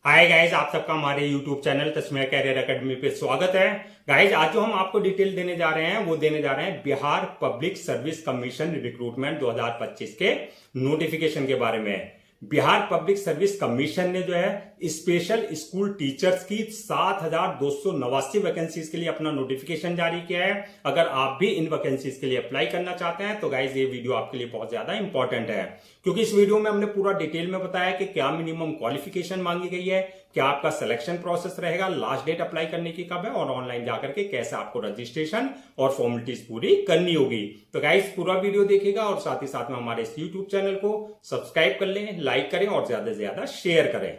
Hi guys, आप सबका हमारे YouTube channel Tasmia career academy पे स्वागत है। गाइज, आज जो हम आपको डिटेल देने जा रहे हैं वो देने जा रहे हैं Bihar public service commission recruitment 2025 के नोटिफिकेशन के बारे में। बिहार पब्लिक सर्विस कमीशन ने जो है स्पेशल स्कूल टीचर्स की 7,289 वैकेंसीज के लिए अपना नोटिफिकेशन जारी किया है। अगर आप भी इन वैकेंसीज के लिए अप्लाई करना चाहते हैं तो गाइज ये वीडियो आपके लिए बहुत ज्यादा इंपॉर्टेंट है, क्योंकि इस वीडियो में हमने पूरा डिटेल में बताया कि क्या मिनिमम क्वालिफिकेशन मांगी गई है, क्या आपका सिलेक्शन प्रोसेस रहेगा, लास्ट डेट अप्लाई करने की कब है और ऑनलाइन जाकर के कैसे आपको रजिस्ट्रेशन और फॉर्मेलिटीज पूरी करनी होगी। तो गाइस पूरा वीडियो देखिएगा और साथ ही साथ में हमारे इस यूट्यूब चैनल को सब्सक्राइब कर लें, लाइक करें और ज्यादा से ज्यादा शेयर करें।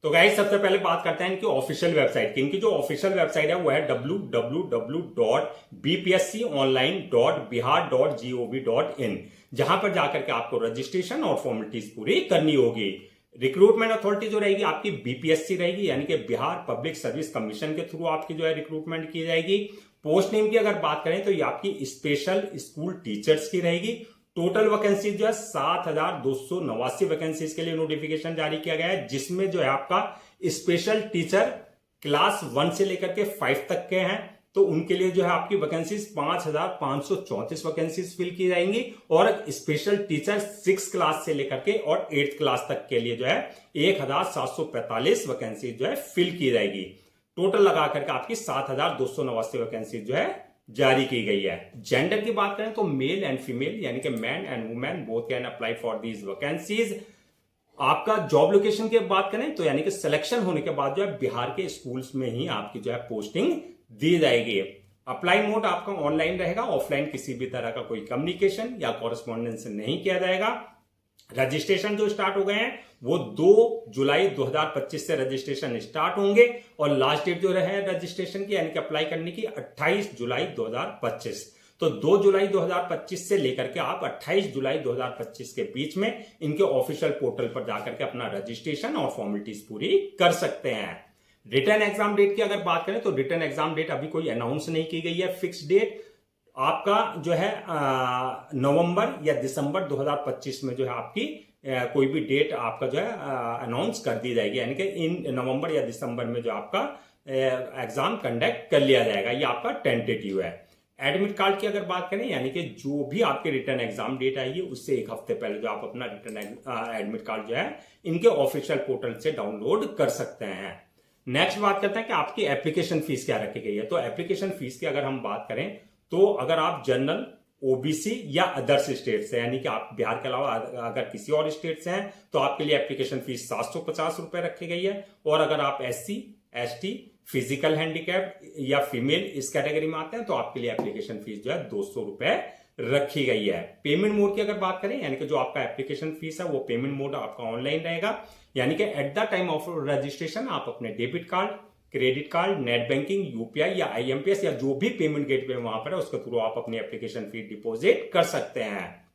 तो गाइस सबसे पहले बात करते हैं इनकी ऑफिशियल वेबसाइट की। इनकी जो ऑफिशियल वेबसाइट है वो है www.bpsconline.bihar.gov.in, जहां पर जाकर के आपको रजिस्ट्रेशन और फॉर्मेलिटीज पूरी करनी होगी। रिक्रूटमेंट अथॉरिटी जो रहेगी आपकी बीपीएससी रहेगी, यानी कि बिहार पब्लिक सर्विस कमीशन के थ्रू आपकी जो है रिक्रूटमेंट की जाएगी। पोस्ट नेम की अगर बात करें तो ये आपकी स्पेशल स्कूल टीचर्स की रहेगी। टोटल वैकेंसी जो है 7,289 वैकेंसीज के लिए नोटिफिकेशन जारी किया गया है, जिसमें जो है आपका स्पेशल टीचर क्लास 1 से लेकर के 5 तक के हैं तो उनके लिए जो है आपकी वैकेंसीज 5,534 वैकेंसीज फिल की जाएंगी, और स्पेशल टीचर 6 क्लास से लेकर के और 8th क्लास तक के लिए जो है 1,745 वैकेंसी जो है फिल की जाएगी। टोटल लगा करके आपकी 7,289 वैकेंसी जो है जारी की गई है। जेंडर की बात करें तो मेल एंड फीमेल, यानी कि man and women both can apply for these vacancies. आपका जॉब लोकेशन की बात करें तो यानी कि सिलेक्शन होने के बाद जो है बिहार के स्कूल्स में ही आपकी जो है पोस्टिंग दी जाएगी। अप्लाई मोड आपका ऑनलाइन रहेगा, ऑफलाइन किसी भी तरह का कोई कम्युनिकेशन या कॉरेस्पॉन्डेंस नहीं किया जाएगा। रजिस्ट्रेशन जो स्टार्ट हो गए हैं वो 2 जुलाई 2025 से रजिस्ट्रेशन स्टार्ट होंगे और लास्ट डेट जो रहे रजिस्ट्रेशन की यानी कि अप्लाई करने की 28 जुलाई 2025। तो 2 जुलाई 2025 से लेकर के आप 28 जुलाई 2025 के बीच में इनके ऑफिशियल पोर्टल पर जाकर के अपना रजिस्ट्रेशन और फॉर्मेलिटीज पूरी कर सकते हैं। रिटर्न एग्जाम डेट की अगर बात करें तो रिटर्न एग्जाम डेट अभी कोई अनाउंस नहीं की गई है, फिक्स डेट आपका जो है नवंबर या दिसंबर 2025 में जो है आपकी कोई भी डेट आपका जो है अनाउंस कर दी जाएगी, यानी कि इन नवंबर या दिसंबर में जो आपका एग्जाम कंडक्ट कर लिया जाएगा। ये आपका टेंटेटिव है। एडमिट कार्ड की अगर बात करें, यानी कि जो भी आपके रिटर्न एग्जाम डेट आई है उससे एक हफ्ते पहले जो आप अपना रिटर्न एडमिट कार्ड जो है इनके ऑफिशियल पोर्टल से डाउनलोड कर सकते हैं। नेक्स्ट बात करते हैं कि आपकी एप्लीकेशन फीस क्या रखी गई है। तो एप्लीकेशन फीस की अगर हम बात करें तो अगर आप जनरल, ओबीसी या अदर्स स्टेट से, यानी कि आप बिहार के अलावा अगर किसी और स्टेट से हैं तो आपके लिए एप्लीकेशन फीस 750 रुपए रखी गई है, और अगर आप एससी, एसटी, फिजिकल हैंडीकैप या फीमेल इस कैटेगरी में आते हैं तो आपके लिए एप्लीकेशन फीस जो है 200 रुपए रखी गई है। पेमेंट मोड की अगर बात करें, यानी कि जो आपका एप्लीकेशन फीस है वो पेमेंट मोड आपका ऑनलाइन रहेगा, यानी कि at the time of registration आप अपने debit card, credit card, net banking, UPI या आईएमपीएस या जो भी पेमेंट गेटवे वहां पर है उसके थ्रू आप अपनी एप्लीकेशन फी डिपॉजिट कर सकते हैं।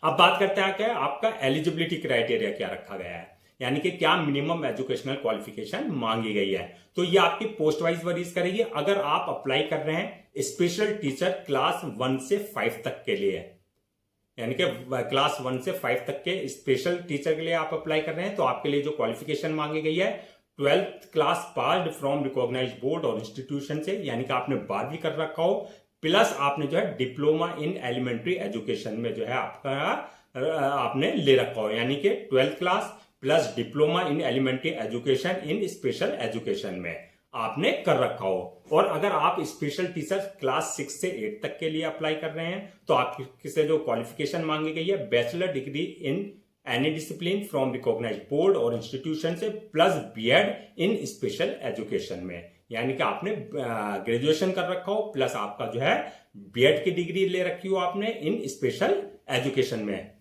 अब बात करते हैं क्या आपका एलिजिबिलिटी क्राइटेरिया क्या रखा गया है, यानी कि क्या मिनिमम एजुकेशनल क्वालिफिकेशन मांगी गई है। तो ये आपकी पोस्ट वाइज वरीज करेगी। अगर आप अप्लाई कर रहे हैं स्पेशल टीचर क्लास 1 से 5 तक के लिए, यानी कि क्लास 1 से 5 तक के स्पेशल टीचर के लिए आप अप्लाई कर रहे हैं तो आपके लिए जो क्वालिफिकेशन मांगी गई है 12th class passed from recognised board और इंस्टीट्यूशन से, यानी कि आपने 12वीं कर रखा हो, प्लस आपने जो है डिप्लोमा इन एलिमेंट्री एजुकेशन में जो है आपका आपने ले रखा हो, यानी कि 12th class plus diploma in elementary education in special education में आपने कर रखा हो। और अगर आप स्पेशल टीचर क्लास 6 से 8 तक के लिए अप्लाई कर रहे हैं तो आपकी से जो क्वालिफिकेशन मांगी गई है bachelor degree in any discipline from recognised board और इंस्टीट्यूशन से plus BEd in special education में, यानी कि आपने ग्रेजुएशन कर रखा हो प्लस आपका जो है बीएड की डिग्री ले रखी हो आपने इन स्पेशल एजुकेशन में।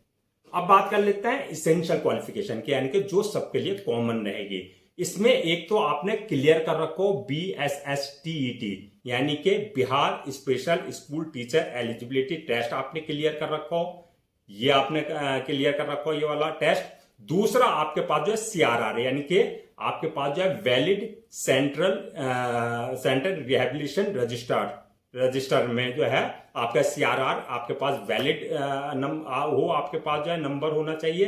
अब बात कर लेते हैं इसेंशियल क्वालिफिकेशन की, यानी कि जो सबके लिए कॉमन रहेगी। इसमें एक तो आपने क्लियर कर रखो BSSTET, यानी कि Bihar special school teacher eligibility test आपने क्लियर कर रखो, ये आपने क्लियर कर रखो ये वाला टेस्ट। दूसरा आपके पास जो है CRR, यानी कि आपके पास जो है वैलिड सेंट्रल रिहेबिलिटेशन रजिस्टर में जो है आपका CRR आपके पास वैलिड हो, आपके पास जो है नंबर होना चाहिए।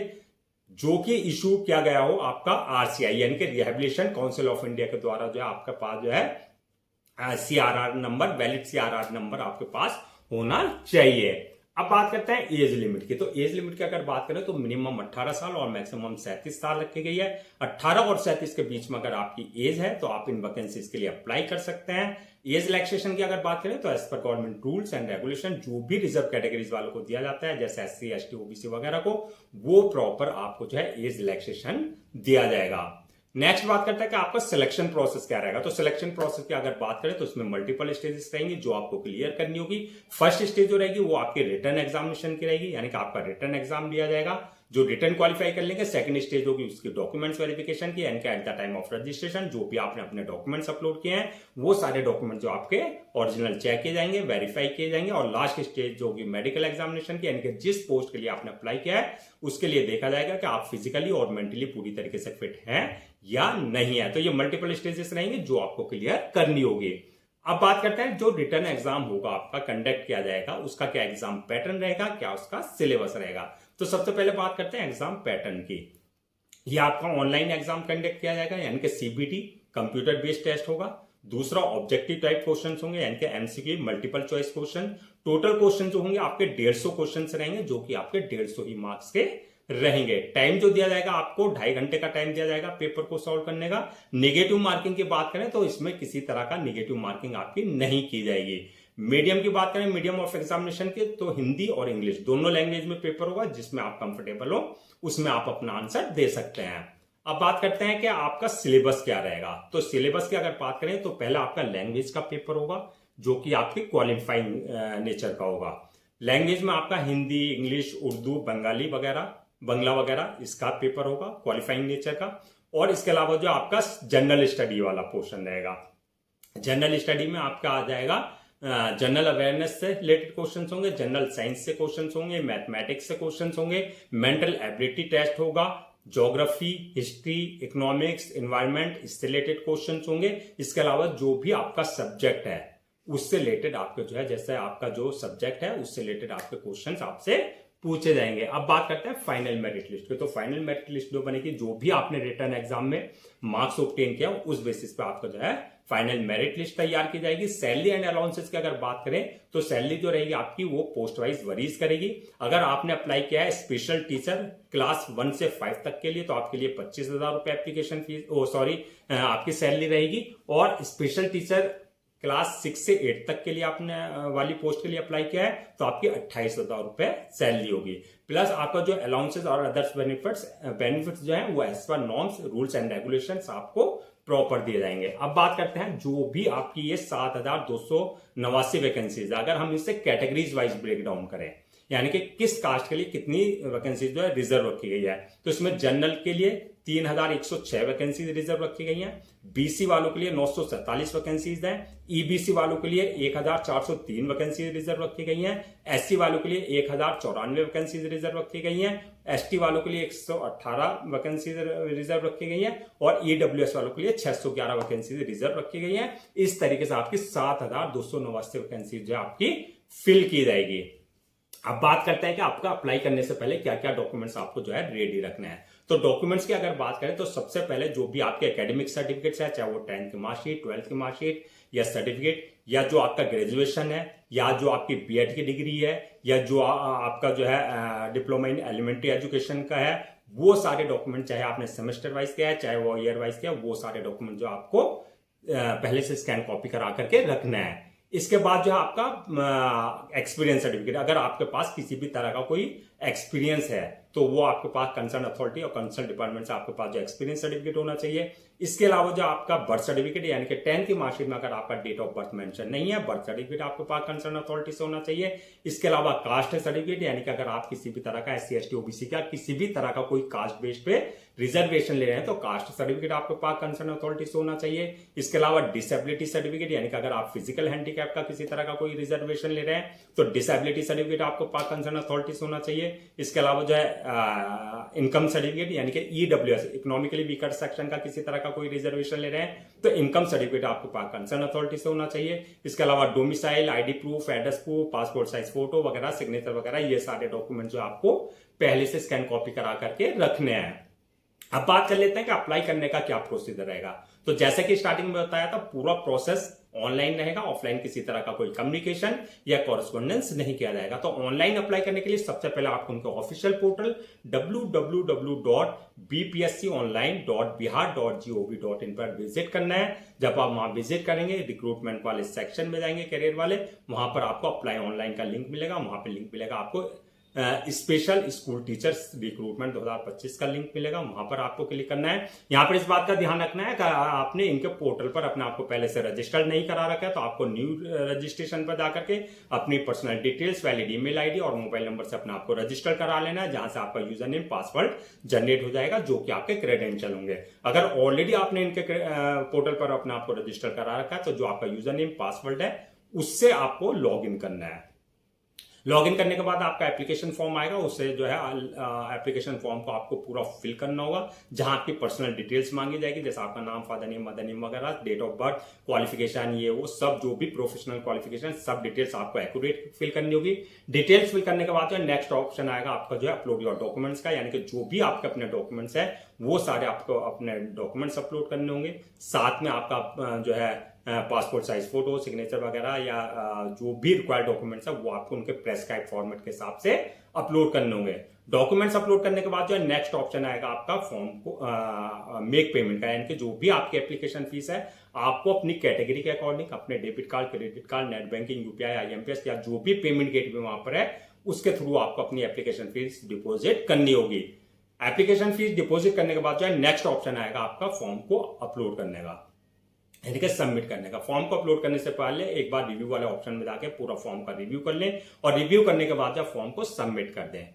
जो कि इशू किया गया हो आपका आरसीआई यानी कि रिहेबिलिटेशन काउंसिल ऑफ इंडिया के द्वारा जो है आपके पास जो है CRR number, valid CRR number आपके पास होना चाहिए। अब बात करते हैं एज लिमिट की। तो एज लिमिट की अगर बात करें तो मिनिमम 18 साल और मैक्सिमम 37 साल रखी गई है। 18 और 37 के बीच में अगर आपकी एज है तो आप इन वैकेंसीज के लिए अप्लाई कर सकते हैं। एज रिलैक्सेशन की अगर बात करें तो as per government rules and regulation जो भी रिजर्व कैटेगरीज वालों को दिया जाता है जैसे SC ST OBC वगैरह को, वो प्रॉपर आपको जो है एज रिलैक्सेशन दिया जाएगा। नेक्स्ट बात करते हैं कि आपका सिलेक्शन प्रोसेस क्या रहेगा। तो सिलेक्शन प्रोसेस की अगर बात करें तो इसमें मल्टीपल स्टेजेस रहेंगी जो आपको क्लियर करनी होगी। फर्स्ट स्टेज जो रहेगी वो आपके रिटर्न एग्जामिनेशन की रहेगी, यानी कि आपका रिटर्न एग्जाम लिया जाएगा। जो रिटर्न क्वालिफाई कर लेंगे, सेकंड स्टेज होगी उसकी डॉक्यूमेंट्स वेरिफिकेशन की, यानी कि at the time of registration जो भी आपने अपने डॉक्यूमेंट्स अपलोड किए हैं वो सारे डॉक्यूमेंट जो आपके ओरिजिनल चेक किए जाएंगे, वेरीफाई किए जाएंगे। और लास्ट स्टेज जो होगी मेडिकल एग्जामिनेशन की, यानी कि जिस पोस्ट के लिए आपने अप्लाई किया है उसके लिए देखा जाएगा कि आप फिजिकली और मेंटली पूरी तरीके से फिट हैं या नहीं है। तो ये मल्टीपल स्टेजेस रहेंगे जो आपको क्लियर करनी होगी। अब बात करते हैं जो रिटर्न एग्जाम होगा आपका कंडक्ट किया जाएगा उसका क्या एग्जाम पैटर्न रहेगा, क्या उसका सिलेबस रहेगा। तो सबसे पहले बात करते हैं एग्जाम पैटर्न की। ये आपका ऑनलाइन एग्जाम कंडक्ट किया जाएगा यानी कि CBT कंप्यूटर बेस्ड टेस्ट होगा। दूसरा ऑब्जेक्टिव टाइप क्वेश्चंस होंगे यानी कि MCQ multiple choice question. Total question जो होंगे आपके 150 क्वेश्चन रहेंगे जो कि आपके 150 ही मार्क्स के रहेंगे। टाइम जो दिया जाएगा आपको 2.5 घंटे का टाइम दिया जाएगा पेपर को सॉल्व करने का। नेगेटिव मार्किंग की बात करें तो इसमें किसी तरह का नेगेटिव मार्किंग आपकी नहीं की जाएगी। मीडियम की बात करें, मीडियम ऑफ एग्जामिनेशन की, तो हिंदी और इंग्लिश दोनों लैंग्वेज में पेपर होगा जिसमें आप कंफर्टेबल हो उसमें आप अपना आंसर दे सकते हैं। अब बात करते हैं कि आपका सिलेबस क्या रहेगा। तो सिलेबस की अगर बात करें तो पहला आपका लैंग्वेज का पेपर होगा जो कि आपकी क्वालिफाइंग नेचर का होगा। लैंग्वेज में आपका हिंदी, इंग्लिश, उर्दू, बंगाली वगैरह, बंगला वगैरह इसका पेपर होगा क्वालिफाइंग नेचर का। और इसके अलावा जो आपका जनरल स्टडी वाला पोर्शन रहेगा, जनरल स्टडी में आपका आ जाएगा जनरल अवेयरनेस से रिलेटेड क्वेश्चंस होंगे, जनरल साइंस से क्वेश्चंस होंगे, मैथमेटिक्स से क्वेश्चंस होंगे, मेंटल एबिलिटी टेस्ट होगा, ज्योग्राफी, हिस्ट्री, इकोनॉमिक्स, एनवायरनमेंट इससे रिलेटेड क्वेश्चंस होंगे। इसके अलावा जो भी आपका सब्जेक्ट है उससे रिलेटेड आपके जो है जैसे आपका जो सब्जेक्ट है उससे रिलेटेड आपके क्वेश्चंस आपसे पूछे जाएंगे। अब बात करते हैं फाइनल मेरिट लिस्ट की। तो फाइनल मेरिट लिस्ट जो बनेगी, जो भी आपने रिटर्न एग्जाम में मार्क्स ऑब्टेन किया उस बेसिस पे आपका जो है फाइनल मेरिट लिस्ट तैयार की जाएगी। सैलरी एंड अलाउंसेस की अगर बात करें तो सैलरी जो रहेगी आपकी वो पोस्ट वाइज वरीज करेगी। अगर आपने अप्लाई किया है स्पेशल टीचर क्लास 1 से 5 तक के लिए तो आपके लिए 25,000 रुपए एप्लीकेशन फीस आपकी सैलरी रहेगी। और स्पेशल टीचर क्लास 6 से 8 तक के लिए आपने वाली पोस्ट के लिए अप्लाई किया है तो आपकी 28,000 रुपए सैलरी होगी। प्लस आपका जो अलाउंसेस और अदर्स बेनिफिट्स जो है वो as per norms, rules and regulations आपको प्रॉपर दिए जाएंगे। अब बात करते हैं जो भी आपकी ये 7,289 वैकेंसीज, अगर हम इसे कैटेगरीज वाइज ब्रेक डाउन करें यानी कि किस कास्ट के लिए कितनी वैकेंसीज जो है रिजर्व रखी गई है, तो इसमें जनरल के लिए 3,106 वैकेंसीज रिजर्व रखी गई हैं, BC वालों के लिए 947 वैकेंसीज हैं, EBC वालों के लिए 1,403 वैकेंसीज रिजर्व रखी गई हैं, SC वालों के लिए 1,094 वैकेंसीज रिजर्व रखी गई हैं, ST वालों के लिए 118 वैकेंसीज रिजर्व रखी गई हैं और EWS वालों के लिए 611 वैकेंसीज रिजर्व रखी गई हैं। इस तरीके से आपकी 7,289 वैकेंसीज जो आपकी फिल की जाएगी। अब बात करते हैं कि आपका अप्लाई करने से पहले क्या क्या डॉक्यूमेंट्स आपको जो है रेडी रखना है। तो डॉक्यूमेंट्स की अगर बात करें तो सबसे पहले जो भी आपके एकेडमिक सर्टिफिकेट्स है, चाहे वो 10th की मार्कशीट, 12th की मार्कशीट या सर्टिफिकेट, या जो आपका ग्रेजुएशन है, या जो आपकी BEd की डिग्री है, या जो आपका जो है डिप्लोमा इन एलिमेंट्री एजुकेशन का है, वो सारे डॉक्यूमेंट चाहे आपने सेमेस्टर वाइज किया है चाहे वो ईयर वाइज किया, वो सारे डॉक्यूमेंट जो आपको पहले से स्कैन कॉपी करा करके रखना है। इसके बाद जो है आपका एक्सपीरियंस सर्टिफिकेट, अगर आपके पास किसी भी तरह का कोई एक्सपीरियंस है तो वो आपके पास कंसर्न अथॉरिटी और कंसर्न डिपार्टमेंट से आपके पास जो एक्सपीरियंस सर्टिफिकेट होना चाहिए। इसके अलावा जो आपका बर्थ सर्टिफिकेट यानी कि 10th की मार्कशीट में अगर आपका डेट ऑफ बर्थ मेंशन नहीं है, बर्थ सर्टिफिकेट आपके पास कंसर्न अथॉरिटी से होना चाहिए। इसके अलावा कास्ट सर्टिफिकेट यानी कि अगर आप किसी भी तरह का SC ST OBC का किसी भी तरह का कोई कास्ट बेस पे रिजर्वेशन ले रहे हैं तो कास्ट सर्टिफिकेट आपके पास कंसर्न अथॉरिटी से होना चाहिए। इसके अलावा डिसेबिलिटी सर्टिफिकेट यानी कि अगर आप फिजिकल हैंडीकैप का किसी तरह का कोई रिजर्वेशन ले रहे हैं तो डिसेबिलिटी सर्टिफिकेट आपको पास कंसर्न अथॉरिटी से होना चाहिए। इसके अलावा जो है इनकम सर्टिफिकेट यानी कि ईडब्ल्यूएस, इकोनॉमिकली वीकर सेक्शन का किसी तरह का कोई रिजर्वेशन ले रहे हैं तो इनकम सर्टिफिकेट आपके पास कंसर्न अथॉरिटी से होना चाहिए। इसके अलावा domicile, ID proof, address proof, passport size photo वगैरह, सिग्नेचर वगैरह, ये सारे डॉक्यूमेंट जो आपको पहले से स्कैन कॉपी करा करके रखने हैं। अब बात कर लेते हैं कि अप्लाई करने का क्या प्रोसीजर रहेगा। तो जैसे कि स्टार्टिंग में बताया था, पूरा प्रोसेस ऑनलाइन रहेगा, ऑफलाइन किसी तरह का कोई कम्युनिकेशन या कॉरेस्पॉन्डेंस नहीं किया जाएगा। तो ऑनलाइन अप्लाई करने के लिए सबसे पहले आपको उनके ऑफिशियल पोर्टल www.bpsconline.bihar.gov.in पर विजिट करना है। जब आप वहां विजिट करेंगे, रिक्रूटमेंट वाले सेक्शन में जाएंगे, करियर वाले, वहां पर आपको अप्लाई ऑनलाइन का लिंक मिलेगा। वहां पर लिंक मिलेगा आपको स्पेशल स्कूल टीचर्स रिक्रूटमेंट 2025 का लिंक मिलेगा, वहां पर आपको क्लिक करना है। यहां पर इस बात का ध्यान रखना है कि आपने इनके पोर्टल पर अपने आपको पहले से रजिस्टर्ड नहीं करा रखा है तो आपको न्यू रजिस्ट्रेशन पर जाकर के अपनी personal details, valid email ID और मोबाइल नंबर से अपने आपको रजिस्टर करा लेना है, जहां से आपका यूजर नेम, पासवर्ड जनरेट हो जाएगा, जो कि आपके क्रेडेंशियल होंगे। अगर ऑलरेडी आपने इनके पोर्टल पर अपने आपको रजिस्टर करा रखा है तो जो आपका यूजर नेम, पासवर्ड है, उससे आपको लॉग इन करना है। लॉगिन करने के बाद आपका एप्लीकेशन फॉर्म आएगा, उससे जो है एप्लीकेशन फॉर्म को आपको पूरा फिल करना होगा, जहां आपकी पर्सनल डिटेल्स मांगी जाएगी, जैसे आपका नाम, फादर नेम, मदर नेम वगैरह, डेट ऑफ बर्थ, क्वालिफिकेशन, ये वो सब जो भी प्रोफेशनल क्वालिफिकेशन, सब डिटेल्स आपको एक्यूरेट फिल करनी होगी। डिटेल्स फिल करने के बाद जो नेक्स्ट ऑप्शन आएगा आपका जो है अपलोड योर डॉक्यूमेंट्स का, यानी कि जो भी आपके अपने डॉक्यूमेंट्स है वो सारे आपको अपने डॉक्यूमेंट्स अपलोड करने होंगे। साथ में आपका जो है पासपोर्ट साइज फोटो, सिग्नेचर वगैरह या जो भी रिक्वायर्ड डॉक्यूमेंट्स है वो आपको उनके प्रेस्क्राइब फॉर्मेट के हिसाब से अपलोड करने होंगे। डॉक्यूमेंट्स अपलोड करने के बाद जो है नेक्स्ट ऑप्शन आएगा आपका फॉर्म को मेक पेमेंट का, यानी कि जो भी आपकी एप्लीकेशन फीस है आपको अपनी कैटेगरी के अकॉर्डिंग अपने debit card, credit card, net banking, UPI, IMPS या जो भी पेमेंट गेटवे वहां पर है उसके थ्रू आपको अपनी एप्लीकेशन फीस डिपोजिट करनी होगी। एप्लीकेशन फीस डिपोजिट करने के बाद जो है नेक्स्ट ऑप्शन आएगा आपका फॉर्म को अपलोड करने का, यानी कि सबमिट करने का। फॉर्म को अपलोड करने से पहले एक बार रिव्यू वाले ऑप्शन में जाके पूरा फॉर्म का रिव्यू कर लें और रिव्यू करने के बाद जब फॉर्म को सबमिट कर दें।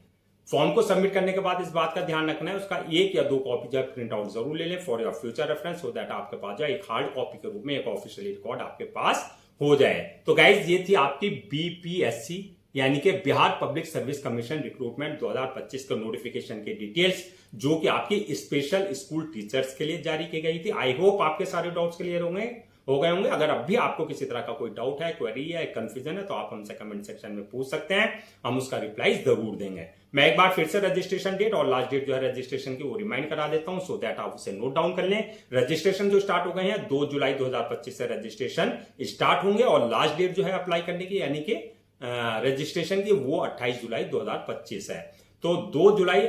फॉर्म को सबमिट करने के बाद इस बात का ध्यान रखना है उसका 1 या 2 कॉपी जो है प्रिंट आउट जरूर ले लें for your future reference, so that आपके पास जो है एक हार्ड कॉपी के रूप में एक ऑफिशियल रिकॉर्ड आपके पास हो जाए। तो गाइज ये थी आपकी बीपीएससी यानी कि Bihar public service commission recruitment 2025 के नोटिफिकेशन के डिटेल्स, जो कि आपकी स्पेशल स्कूल टीचर्स के लिए जारी की गई थी। आई होप आपके सारे डाउट्स क्लियर हो गए होंगे। अगर अब भी आपको किसी तरह का कोई डाउट है, क्वेरी है, कंफ्यूजन है तो आप हमसे कमेंट सेक्शन में पूछ सकते हैं, हम उसका रिप्लाई जरूर देंगे। मैं एक बार फिर से रजिस्ट्रेशन डेट और लास्ट डेट जो है रजिस्ट्रेशन की वो रिमाइंड करा देता हूं, सो दैट आप उसे नोट डाउन कर लें। रजिस्ट्रेशन जो स्टार्ट हो गए हैं 2 जुलाई 2025 से रजिस्ट्रेशन स्टार्ट होंगे और लास्ट डेट जो है अप्लाई करने की यानी कि रजिस्ट्रेशन की वो 28 जुलाई 2025 है। तो 2 जुलाई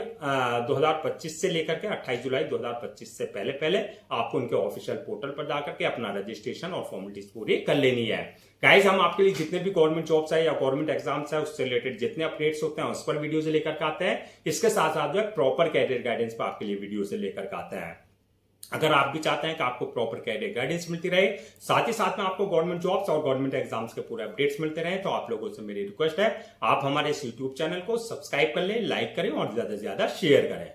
2025 से लेकर के 28 जुलाई 2025 से पहले पहले आपको उनके ऑफिशियल पोर्टल पर जाकर के अपना रजिस्ट्रेशन और फॉर्मेलिटीज पूरी कर लेनी है। गाइस, हम आपके लिए जितने भी गवर्नमेंट जॉब्स है या गवर्नमेंट एग्जाम्स है उससे रिलेटेड जितने अपडेट्स होते हैं उस पर वीडियो से लेकर के आते हैं। इसके साथ साथ जो है प्रॉपर कैरियर गाइडेंस पर आपके लिए वीडियो से लेकर के आते हैं। अगर आप भी चाहते हैं कि आपको प्रॉपर कैरियर गाइडेंस मिलती रहे, साथ ही साथ में आपको गवर्नमेंट जॉब्स और गवर्नमेंट एग्जाम्स के पूरे अपडेट्स मिलते रहे, तो आप लोगों से मेरी रिक्वेस्ट है आप हमारे इस यूट्यूब चैनल को सब्सक्राइब कर लें, लाइक करें और ज्यादा से ज्यादा शेयर करें।